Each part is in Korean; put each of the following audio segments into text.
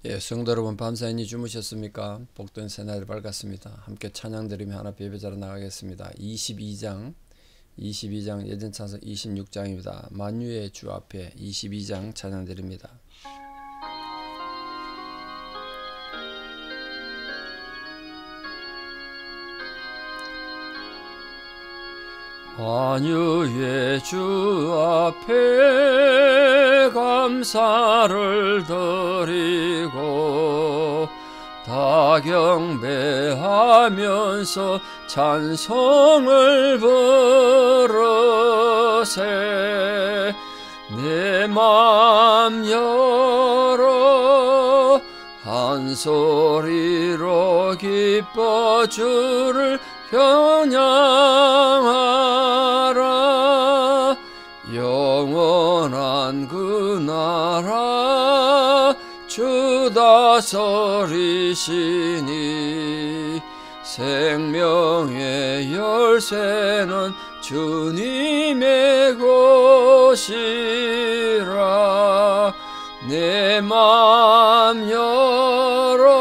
예, 성도 여러분 밤사이니 주무셨습니까? 복된 새날이 밝았습니다. 함께 찬양드리며 하나 예배자로 나가겠습니다. 22장 예전찬송 26장입니다. 만유의 주 앞에 22장 찬양드립니다. 만유의 주 앞에 감사를 드리고 다 경배하면서 찬송을 부르세. 내 맘 열어 한 소리로 기뻐 주를 겨냥하라. 영원한 그 나라 주 다스리시니 생명의 열쇠는 주님의 곳이라. 내 맘 열어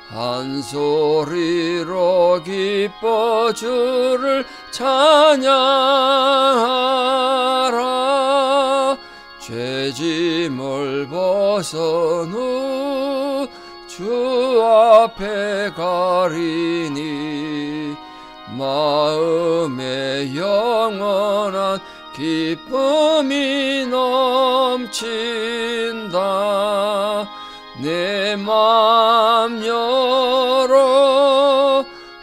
한 소리로 기뻐 주를 찬양하라. 죄짐을 벗은 후 주 앞에 가리니 마음에 영원한 기쁨이 넘친다. 내 맘 열어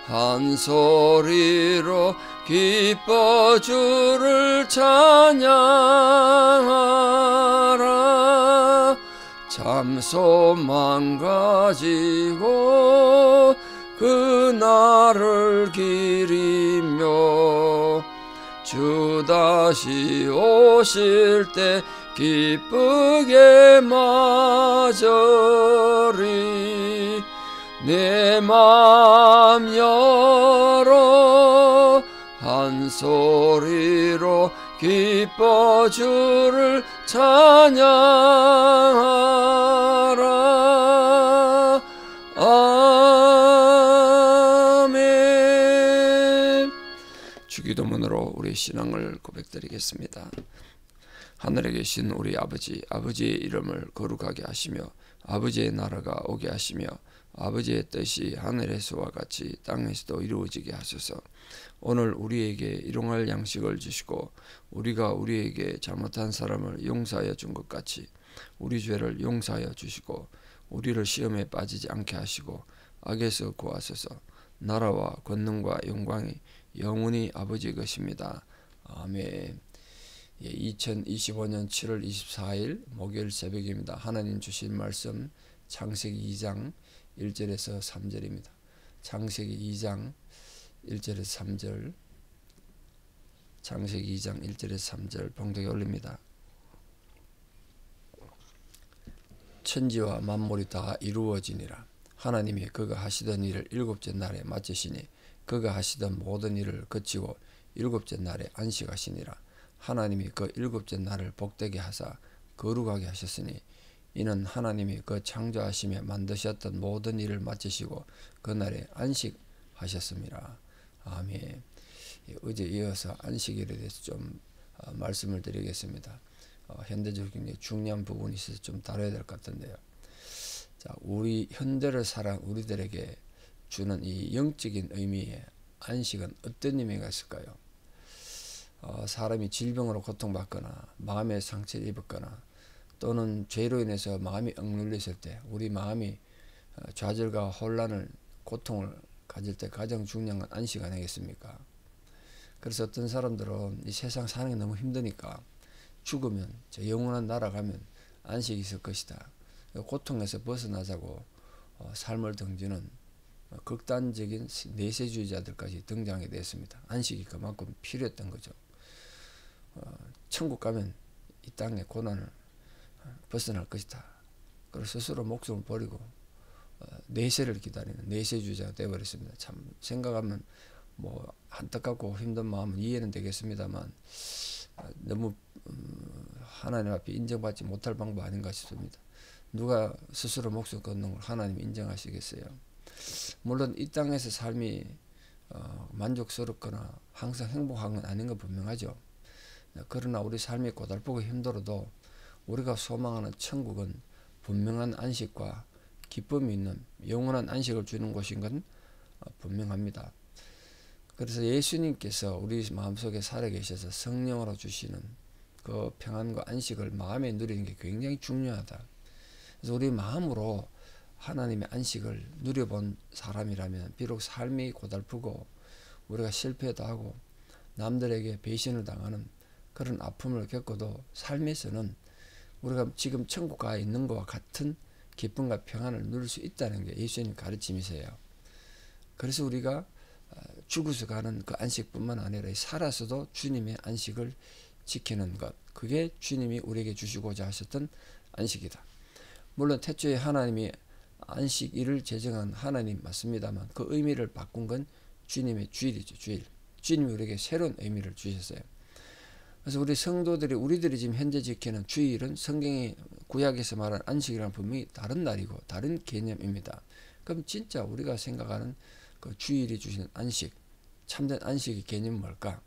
한 소리로 기뻐 주를 찬양하라. 참소만 가지고 그날을 기리며 주 다시 오실 때 기쁘게 맞으리. 내 맘 열어 한 소리로 기뻐 주를 찬양하라. 아멘. 주기도문으로 우리 신앙을 고백드리겠습니다. 하늘에 계신 우리 아버지, 아버지의 이름을 거룩하게 하시며 아버지의 나라가 오게 하시며 아버지의 뜻이 하늘에서와 같이 땅에서도 이루어지게 하소서. 오늘 우리에게 일용할 양식을 주시고 우리가 우리에게 잘못한 사람을 용서하여 준 것 같이 우리 죄를 용서하여 주시고 우리를 시험에 빠지지 않게 하시고 악에서 구하소서. 나라와 권능과 영광이 영원히 아버지의 것입니다. 아멘. 2025년 7월 24일 목요일 새벽입니다. 하나님 주신 말씀 창세기 2장 1절에서 3절입니다. 창세기 2장 1절에서 3절, 창세기 2장 1절에서 3절 봉독에 올립니다. 천지와 만물이 다 이루어지니라. 하나님이 그가 하시던 일을 일곱째 날에 마치시니 그가 하시던 모든 일을 그치고 일곱째 날에 안식하시니라. 하나님이 그 일곱째 날을 복되게 하사 거룩하게 하셨으니 이는 하나님이 그 창조하시며 만드셨던 모든 일을 마치시고 그날에 안식하셨습니다. 아멘. 어제 이어서 안식일에 대해서 좀 말씀을 드리겠습니다. 현대적인 중요한 부분이 있어서 좀 다뤄야 될 것 같은데요. 자, 우리 현대를 살아온 우리들에게 주는 이 영적인 의미의 안식은 어떤 의미가 있을까요? 사람이 질병으로 고통받거나 마음의 상처를 입었거나 또는 죄로 인해서 마음이 억눌렸을 때 우리 마음이 좌절과 혼란을 고통을 가질 때 가장 중요한 건 안식 아니겠습니까? 그래서 어떤 사람들은 이 세상 사는 게 너무 힘드니까 죽으면 저 영원한 나라 가면 안식이 있을 것이다. 고통에서 벗어나자고 삶을 던지는 극단적인 내세주의자들까지 등장하게 됐습니다. 안식이 그만큼 필요했던 거죠. 천국 가면 이 땅의 고난을 벗어날 것이다. 그리고 스스로 목숨을 버리고 내세를 기다리는 내세주의자가 되어버렸습니다. 참 생각하면 뭐 안타깝고 힘든 마음은 이해는 되겠습니다만 너무 하나님 앞에 인정받지 못할 방법 아닌가 싶습니다. 누가 스스로 목숨 끊는 걸 하나님이 인정하시겠어요? 물론 이 땅에서 삶이 만족스럽거나 항상 행복한 건 아닌 건 분명하죠. 그러나 우리 삶이 고달프고 힘들어도 우리가 소망하는 천국은 분명한 안식과 기쁨이 있는 영원한 안식을 주는 곳인 건 분명합니다. 그래서 예수님께서 우리 마음속에 살아계셔서 성령으로 주시는 그 평안과 안식을 마음에 누리는 게 굉장히 중요하다. 그래서 우리 마음으로 하나님의 안식을 누려본 사람이라면 비록 삶이 고달프고 우리가 실패도 하고 남들에게 배신을 당하는 그런 아픔을 겪어도 삶에서는 우리가 지금 천국 가에 있는 것과 같은 기쁨과 평안을 누릴 수 있다는 게 예수님 가르침이세요. 그래서 우리가 죽어서 가는 그 안식뿐만 아니라 살아서도 주님의 안식을 지키는 것, 그게 주님이 우리에게 주시고자 하셨던 안식이다. 물론 태초에 하나님이 안식일을 제정한 하나님 맞습니다만 그 의미를 바꾼 건 주님의 주일이죠. 주일. 주님이 우리에게 새로운 의미를 주셨어요. 그래서 우리 성도들이 우리들이 지금 현재 지키는 주일은 성경이 구약에서 말하는 안식이랑 분명히 다른 날이고 다른 개념입니다. 그럼 진짜 우리가 생각하는 그 주일이 주시는 안식, 참된 안식의 개념은 뭘까?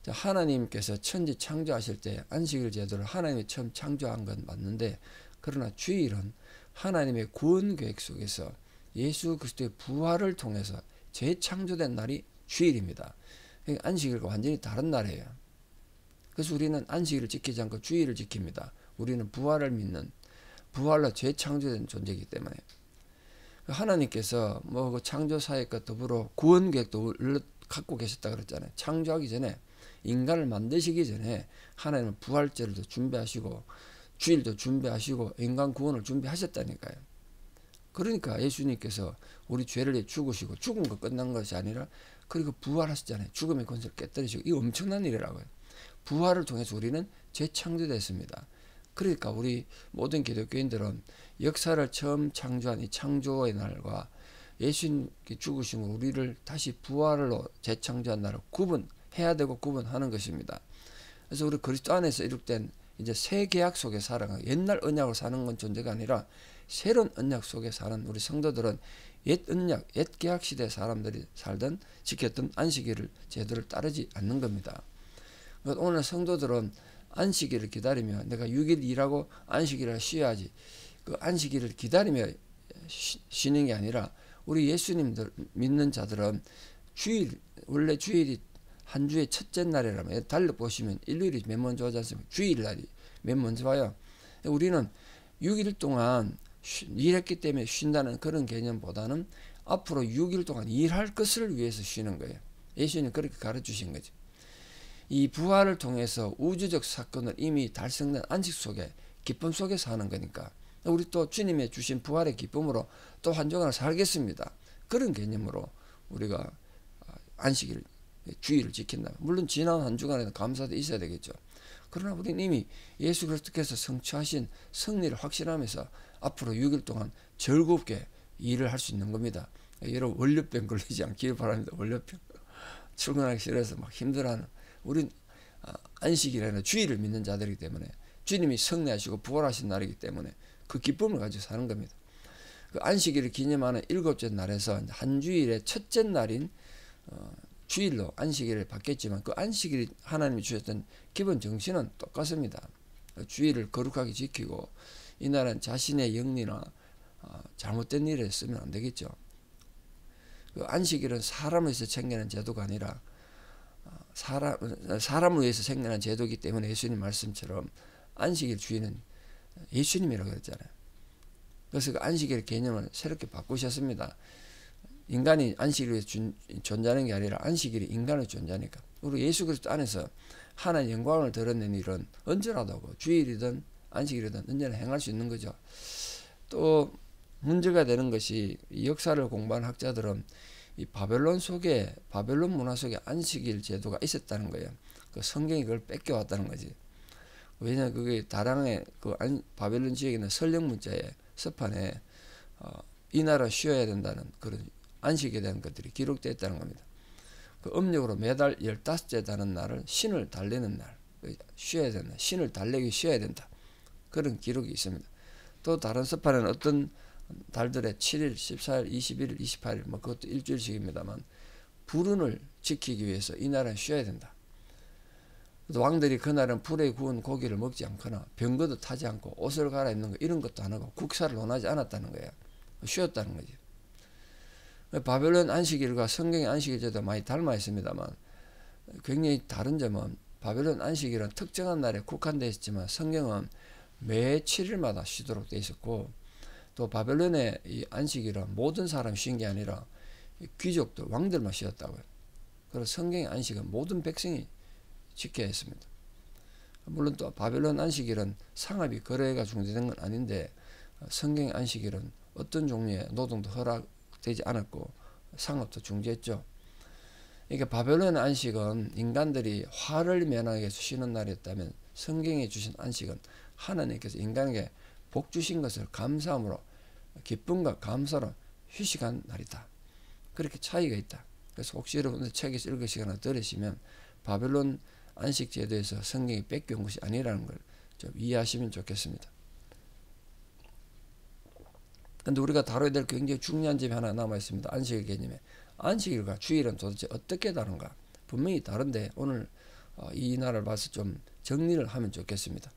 하나님께서 천지 창조하실 때 안식일 제도를 하나님이 처음 창조한 건 맞는데, 그러나 주일은 하나님의 구원 계획 속에서 예수 그리스도의 부활을 통해서 재창조된 날이 주일입니다. 안식일과 완전히 다른 날이에요. 그래서 우리는 안식일을 지키지 않고 주일을 지킵니다. 우리는 부활을 믿는, 부활로 재창조된 존재이기 때문에. 하나님께서 그 창조사역과 더불어 구원 계획도 갖고 계셨다 그랬잖아요. 창조하기 전에, 인간을 만드시기 전에 하나님은 부활절도 준비하시고 주일도 준비하시고 인간 구원을 준비하셨다니까요. 그러니까 예수님께서 우리 죄를 죽으시고 죽음과 끝난 것이 아니라 그리고 부활하셨잖아요. 죽음의 권세를 깨뜨리시고, 이 엄청난 일이라고요. 부활을 통해서 우리는 재창조됐습니다. 그러니까 우리 모든 기독교인들은 역사를 처음 창조한 이 창조의 날과 예수님께 죽으심으로 우리를 다시 부활로 재창조한 날을 구분해야 되고 구분하는 것입니다. 그래서 우리 그리스도 안에서 이룩된 이제 새 계약 속에 살아가는, 옛날 언약으로 사는 건 존재가 아니라 새로운 언약 속에 사는 우리 성도들은 옛 언약, 옛 계약 시대 사람들이 살던 지켰던 안식일을 제도를 따르지 않는 겁니다. 오늘 성도들은 안식일을 기다리며 내가 6일 일하고 안식일을 쉬어야지, 그 안식일을 기다리며 쉬는 게 아니라 우리 예수님들 믿는 자들은 주일, 원래 주일이 한 주의 첫째 날이라면 달력 보시면 일요일이 맨 먼저 오지 않습니까? 주일날이 맨 먼저 와요. 우리는 6일 동안 일했기 때문에 쉰다는 그런 개념보다는 앞으로 6일 동안 일할 것을 위해서 쉬는 거예요. 예수님은 그렇게 가르치신 거죠. 이 부활을 통해서 우주적 사건을 이미 달성된 안식 속에, 기쁨 속에 사는 거니까 우리 또 주님의 주신 부활의 기쁨으로 또 한 주간을 살겠습니다. 그런 개념으로 우리가 안식일, 주일을 지킨다. 물론 지난 한 주간에는 감사도 있어야 되겠죠. 그러나 우리는 이미 예수 그리스도께서 성취하신 승리를 확신하면서 앞으로 6일 동안 즐겁게 일을 할 수 있는 겁니다. 여러분 월요병 걸리지 않기를 바랍니다. 월요병. 출근하기 싫어서 막 힘들어하는, 우린 안식일에는 주일을 믿는 자들이기 때문에 주님이 승리하시고 부활하신 날이기 때문에 그 기쁨을 가지고 사는 겁니다. 그 안식일을 기념하는 7째 날에서 한 주일의 첫째 날인 주일로 안식일을 바뀌었지만 그 안식일이 하나님이 주셨던 기본 정신은 똑같습니다. 주일을 거룩하게 지키고 이날은 자신의 영리나 잘못된 일에 쓰면 안 되겠죠. 그 안식일은 사람을 위해서 챙기는 제도가 아니라 사람을 위해서 생겨난 제도이기 때문에 예수님 말씀처럼 안식일 주인은 예수님이라고 그랬잖아요. 그래서 그 안식일 개념을 새롭게 바꾸셨습니다. 인간이 안식일을 위해서 존재하는 게 아니라 안식일이 인간의 존재니까. 우리 예수 그리스도 안에서 하나님의 영광을 드러내는 일은 언제라도 하고 주일이든 안식일이든 언제나 행할 수 있는 거죠. 또 문제가 되는 것이, 이 역사를 공부하는 학자들은 이 바벨론 문화 속에 안식일 제도가 있었다는 거예요. 그 성경이 그걸 뺏겨왔다는 거지. 왜냐하면 그게 다랑의 바벨론 지역에 있는 설령 문자에, 서판에 이 나라 쉬어야 된다는 그런 안식에 대한 것들이 기록되어 있다는 겁니다. 그 음력으로 매달 15째 되는 날을 신을 달래는 날, 쉬어야 된다. 신을 달래기 쉬어야 된다. 그런 기록이 있습니다. 또 다른 서판에는 어떤 달들에 7일, 14일, 21일, 28일 뭐 그것도 일주일씩입니다만 불운을 지키기 위해서 이 날은 쉬어야 된다. 왕들이 그날은 불에 구운 고기를 먹지 않거나 병거도 타지 않고 옷을 갈아입는 거 이런 것도 안 하고 국사를 논하지 않았다는 거예요. 쉬었다는 거지. 바벨론 안식일과 성경의 안식일제도 많이 닮아 있습니다만 굉장히 다른 점은 바벨론 안식일은 특정한 날에 국한되어 있지만 성경은 매 7일마다 쉬도록 되어 있었고, 또 바벨론의 이 안식일은 모든 사람이 쉰 게 아니라 귀족들, 왕들만 쉬었다고요. 그래서 성경의 안식은 모든 백성이 지켜야 했습니다. 물론 또 바벨론 안식일은 상업이 거래가 중지된 건 아닌데 성경의 안식일은 어떤 종류의 노동도 허락되지 않았고 상업도 중지했죠. 그러니까 바벨론 안식은 인간들이 화를 면하기 위해서 쉬는 날이었다면 성경에 주신 안식은 하나님께서 인간에게 복 주신 것을 감사함으로 기쁨과 감사로 휴식한 날이다. 그렇게 차이가 있다. 그래서 혹시 여러분들 책에서 읽으시거나 들으시면 바벨론 안식 제도에서 성경이 뺏겨온 것이 아니라는 걸 좀 이해하시면 좋겠습니다. 근데 우리가 다뤄야 될 굉장히 중요한 점이 하나 남아 있습니다. 안식일 개념에. 안식일과 주일은 도대체 어떻게 다른가? 분명히 다른데 오늘 이 날을 봐서 좀 정리를 하면 좋겠습니다.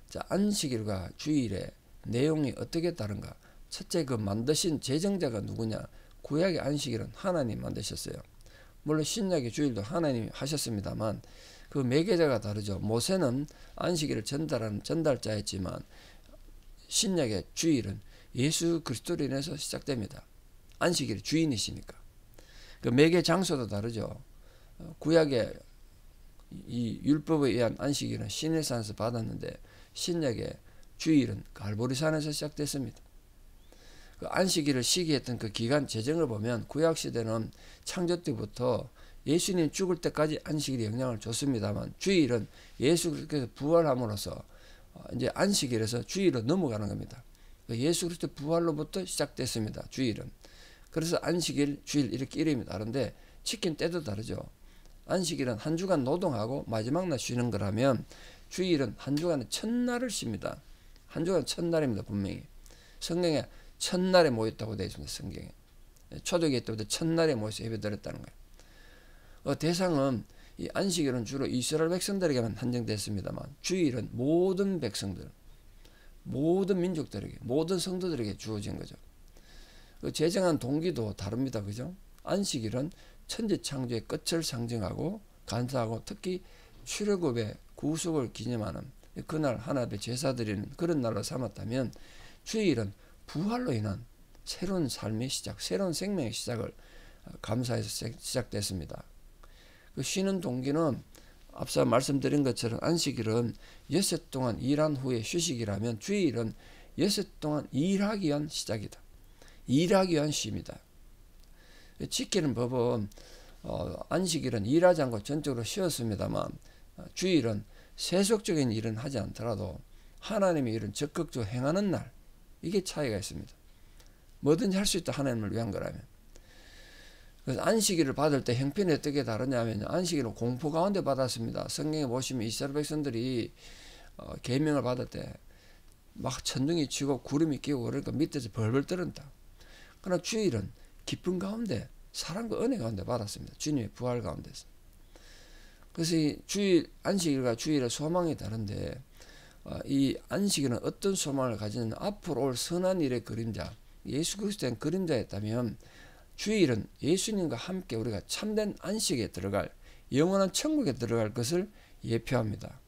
자, 안식일과 주일의 내용이 어떻게 다른가? 첫째, 그 만드신 제정자가 누구냐? 구약의 안식일은 하나님 만드셨어요. 물론 신약의 주일도 하나님이 하셨습니다만 그 매개자가 다르죠. 모세는 안식일을 전달하는 전달자였지만 신약의 주일은 예수 그리스도로 인해서 시작됩니다. 안식일의 주인이시니까. 그 매개 장소도 다르죠. 구약의 이 율법에 의한 안식일은 시내산에서 받았는데 신약의 주일은 갈보리산에서 시작됐습니다. 그 안식일을 시기했던 그 기간 재정을 보면 구약 시대는 창조 때부터 예수님 죽을 때까지 안식일에 영향을 줬습니다만 주일은 예수 그리스도께서 부활함으로써 이제 안식일에서 주일로 넘어가는 겁니다. 예수 그리스도 부활로부터 시작됐습니다. 주일은. 그래서 안식일, 주일 이렇게 이름이 다른데 지킨 때도 다르죠. 안식일은 한 주간 노동하고 마지막 날 쉬는 거라면 주일은 한 주간의 첫날을 쉽니다. 한 주간 첫날입니다. 분명히. 성경에 첫날에 모였다고 되어 있습니다. 성경에. 초대교회 때부터 첫날에 모여서 예배드렸다는 거예요. 대상은 이 안식일은 주로 이스라엘 백성들에게만 한정됐습니다만 주일은 모든 백성들, 모든 민족들에게, 모든 성도들에게 주어진 거죠. 제정한 동기도 다릅니다. 그죠? 안식일은 천지 창조의 끝을 상징하고 간사하고 특히 출애굽의 구속을 기념하는 그날 하나님의 제사 드리는 그런 날로 삼았다면 주일은 부활로 인한 새로운 삶의 시작, 새로운 생명의 시작을 감사해서 시작됐습니다. 그 쉬는 동기는 앞서 말씀드린 것처럼 안식일은 여섯 동안 일한 후에 휴식이라면 주일은 여섯 동안 일하기 위한 시작이다. 일하기 위한 쉼이다. 지키는 법은 안식일은 일하지 않고 전적으로 쉬었습니다만 주일은 세속적인 일은 하지 않더라도 하나님의 일은 적극적으로 행하는 날, 이게 차이가 있습니다. 뭐든지 할 수 있다. 하나님을 위한 거라면. 그래서 안식일을 받을 때 형편이 어떻게 다르냐면 안식일은 공포 가운데 받았습니다. 성경에 보시면 이스라엘 백성들이 계명을 받을 때 막 천둥이 치고 구름이 끼고 그러니까 밑에서 벌벌 떨었다. 그러나 주일은 기쁨 가운데 사랑과 은혜 가운데 받았습니다. 주님의 부활 가운데서. 그래서 이 주일, 안식일과 주일의 소망이 다른데 이 안식일은 어떤 소망을 가지는 앞으로 올 선한 일의 그림자, 예수 그리스도의 그림자였다면 주일은 예수님과 함께 우리가 참된 안식에 들어갈, 영원한 천국에 들어갈 것을 예표합니다.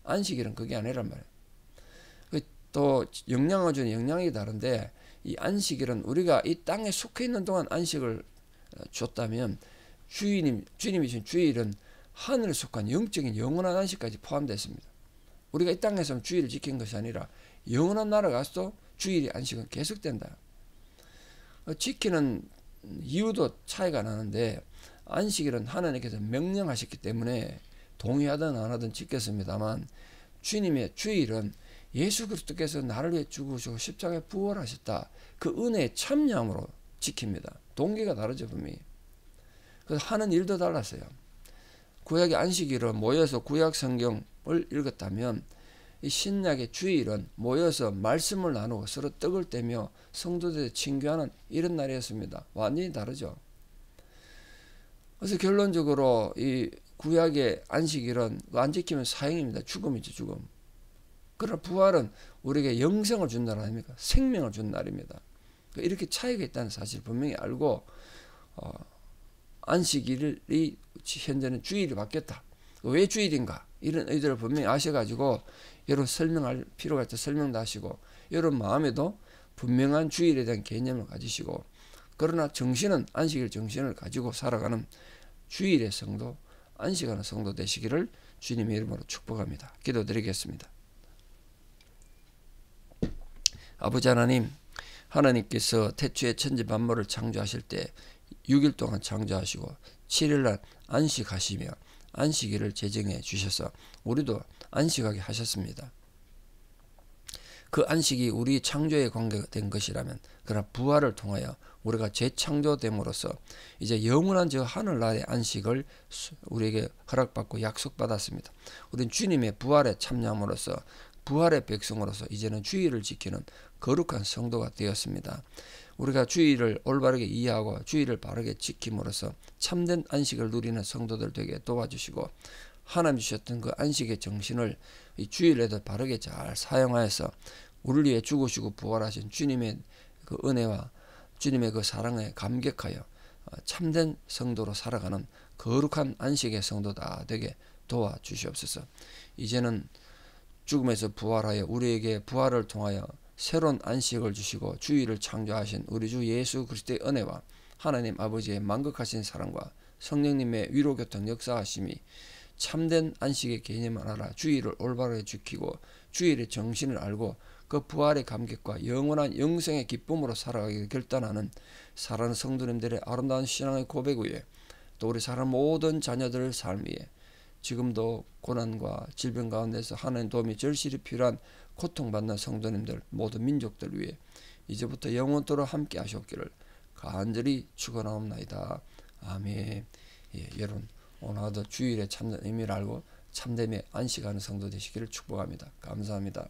안식일은 그게 아니란 말이에요. 또 영향을 주는 영향이 다른데 이 안식일은 우리가 이 땅에 속해 있는 동안 안식을 줬다면 주님이 주신 주일은 하늘에 속한 영적인 영원한 안식까지 포함되어 있습니다. 우리가 이 땅에서 주일을 지킨 것이 아니라 영원한 나라 가서도 주일의 안식은 계속된다. 지키는 이유도 차이가 나는데 안식일은 하나님께서 명령하셨기 때문에 동의하든 안 하든 지켰습니다만 주님의 주일은 예수 그리스도께서 나를 위해 죽으시고 십자가에 부활하셨다. 그 은혜에 참여함으로 지킵니다. 동기가 다르죠 분명히. 그래서 하는 일도 달랐어요. 구약의 안식일은 모여서 구약 성경을 읽었다면 이 신약의 주일은 모여서 말씀을 나누고 서로 떡을 떼며 성도들의 친교하는 이런 날이었습니다. 완전히 다르죠. 그래서 결론적으로 이 구약의 안식일은 안 지키면 사형입니다. 죽음이죠, 죽음. 그러나 부활은 우리에게 영생을 준 날 아닙니까? 생명을 준 날입니다. 이렇게 차이가 있다는 사실을 분명히 알고 안식일이 현재는 주일이 바뀌었다. 왜 주일인가? 이런 의도를 분명히 아셔가지고 여러분 설명할 필요가 있다. 설명도 하시고 여러분 마음에도 분명한 주일에 대한 개념을 가지시고 그러나 정신은 안식일 정신을 가지고 살아가는 주일의 성도, 안식하는 성도 되시기를 주님의 이름으로 축복합니다. 기도드리겠습니다. 아버지 하나님, 하나님께서 태초에 천지 만물을 창조하실 때 6일 동안 창조하시고 7일날 안식하시며 안식일을 제정해 주셔서 우리도 안식하게 하셨습니다. 그 안식이 우리 창조에 관계된 것이라면 그러나 부활을 통하여 우리가 재창조됨으로써 이제 영원한 저 하늘나라의 안식을 우리에게 허락받고 약속받았습니다. 우리는 주님의 부활에 참여함으로써 부활의 백성으로서 이제는 주일을 지키는 거룩한 성도가 되었습니다. 우리가 주일을 올바르게 이해하고 주일을 바르게 지킴으로써 참된 안식을 누리는 성도들 되게 도와주시고 하나님 주셨던 그 안식의 정신을 이 주일에도 바르게 잘 사용하여서 우리를 위해 죽으시고 부활하신 주님의 그 은혜와 주님의 그 사랑에 감격하여 참된 성도로 살아가는 거룩한 안식의 성도다 되게 도와주시옵소서. 이제는 죽음에서 부활하여 우리에게 부활을 통하여 새로운 안식을 주시고 주일을 창조하신 우리 주 예수 그리스도의 은혜와 하나님 아버지의 만극하신 사랑과 성령님의 위로교통 역사하심이 참된 안식의 개념을 알아 주일을 올바르게 지키고 주일의 정신을 알고 그 부활의 감격과 영원한 영생의 기쁨으로 살아가기를 결단하는 사랑하는 성도님들의 아름다운 신앙의 고백 위에 또 우리 사랑하는 모든 자녀들의 삶 위에 지금도 고난과 질병 가운데서 하나님 도움이 절실히 필요한 고통받는 성도님들 모든 민족들 위해 이제부터 영원토록 함께 하시옵기를 간절히 축원하옵나이다. 아멘. 여러분 오늘 하루 주일의 참된 의미를 알고 참됨에 안식하는 성도 되시기를 축복합니다. 감사합니다.